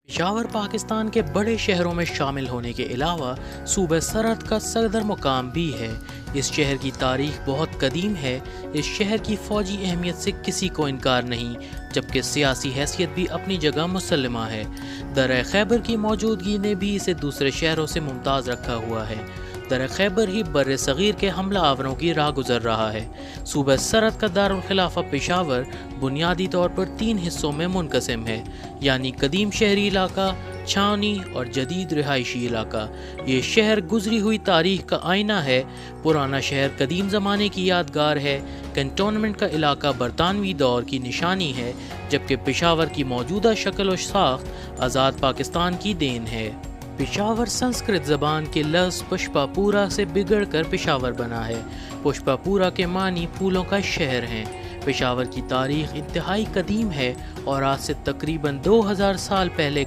پشاور پاکستان کے بڑے شہروں میں شامل ہونے کے علاوہ صوبہ سرحد کا صدر مقام بھی ہے۔ اس شہر کی تاریخ بہت قدیم ہے۔ اس شہر کی فوجی اہمیت سے کسی کو انکار نہیں، جبکہ سیاسی حیثیت بھی اپنی جگہ مسلمہ ہے۔ درہ خیبر کی موجودگی نے بھی اسے دوسرے شہروں سے ممتاز رکھا ہوا ہے۔ درہ خیبر ہی بر صغیر کے حملہ آوروں کی راہ گزر رہا ہے۔ صوبہ سرحد کا دارالخلافہ پشاور بنیادی طور پر 3 حصوں میں منقسم ہے، یعنی قدیم شہری علاقہ، چھاونی اور جدید رہائشی علاقہ۔ یہ شہر گزری ہوئی تاریخ کا آئینہ ہے۔ پرانا شہر قدیم زمانے کی یادگار ہے۔ کنٹونمنٹ کا علاقہ برطانوی دور کی نشانی ہے، جبکہ پشاور کی موجودہ شکل و ساخت آزاد پاکستان کی دین ہے۔ پشاور سنسکرت زبان کے لفظ پشپا پورا سے بگڑ کر پشاور بنا ہے۔ پشپا پورا کے معنی پھولوں کا شہر ہیں۔ پشاور کی تاریخ انتہائی قدیم ہے اور آج سے تقریباً 2000 سال پہلے